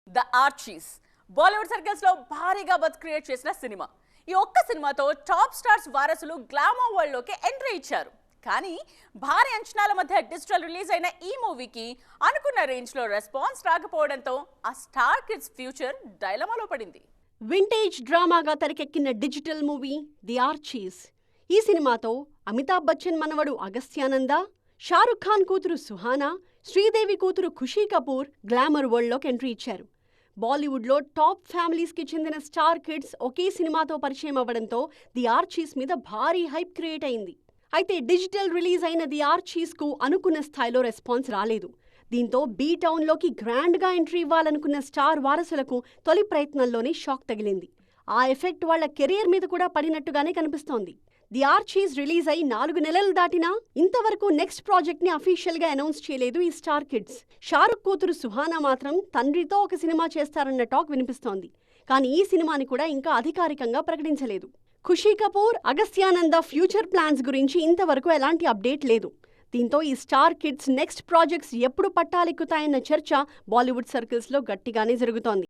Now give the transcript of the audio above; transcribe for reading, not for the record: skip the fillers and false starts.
The Archies Bollywood circles లో భారీగా buzz create చేసిన సినిమా. ఈ ఒక్క సినిమాతో టాప్ స్టార్స్ వారసులు గ్లామర్ వరల్డ్ లోకి ఎంట్రీ ఇచ్చారు. కానీ భారీ అంచనాల మధ్య డిజిటల్ రిలీజ్ అయిన ఈ మూవీకి అనుకున్న రేంజ్ లో రెస్పాన్స్ రాకపోవడంతో ఆ స్టార్ కిడ్స్ ఫ్యూచర్ డైలమాలో పడింది. వింటేజ్ డ్రామాగా తెరకెక్కిన డిజిటల్ మూవీ ది ఆర్చీస్. ఈ సినిమాతో అమితాబ్ బచ్చన్ మనవడు అగస్త్యానంద, షారుఖ్ ఖాన్ కూతురు సుహానా, శ్రీదేవి కూతురు ఖుషీ కపూర్ గ్లామర్ వరల్డ్లోకి ఎంట్రీ ఇచ్చారు. బాలీవుడ్లో టాప్ ఫ్యామిలీస్కి చెందిన స్టార్ కిడ్స్ ఒకే సినిమాతో పరిచయం అవ్వడంతో ది ఆర్చీస్ మీద భారీ హైప్ క్రియేట్ అయింది. అయితే డిజిటల్ రిలీజ్ అయిన ది ఆర్చీస్కు అనుకున్న స్థాయిలో రెస్పాన్స్ రాలేదు. దీంతో బీ టౌన్లోకి గ్రాండ్గా ఎంట్రీ ఇవ్వాలనుకున్న స్టార్ వారసులకు తొలి ప్రయత్నంలోనే షాక్ తగిలింది. ఆ ఎఫెక్ట్ వాళ్ల కెరీర్ మీద కూడా పడినట్టుగానే కనిపిస్తోంది. ది ఆర్చీస్ రిలీజ్ అయి 4 నెలలు దాటినా ఇంతవరకు నెక్స్ట్ ప్రాజెక్ట్ ని అఫీషియల్ గా అనౌన్స్ చేయలేదు ఈ స్టార్ కిడ్స్. షారుఖ్ కూతురు సుహానా మాత్రం తండ్రితో ఒక సినిమా చేస్తారన్న టాక్ వినిపిస్తోంది. కానీ ఈ సినిమాని కూడా ఇంకా అధికారికంగా ప్రకటించలేదు. ఖుషీ కపూర్, అగస్త్యానంద ఫ్యూచర్ ప్లాన్స్ గురించి ఇంతవరకు ఎలాంటి అప్డేట్ లేదు. దీంతో ఈ స్టార్ కిడ్స్ నెక్స్ట్ ప్రాజెక్ట్స్ ఎప్పుడు పట్టాలెక్కుతాయన్న చర్చ బాలీవుడ్ సర్కిల్స్ లో గట్టిగానే జరుగుతోంది.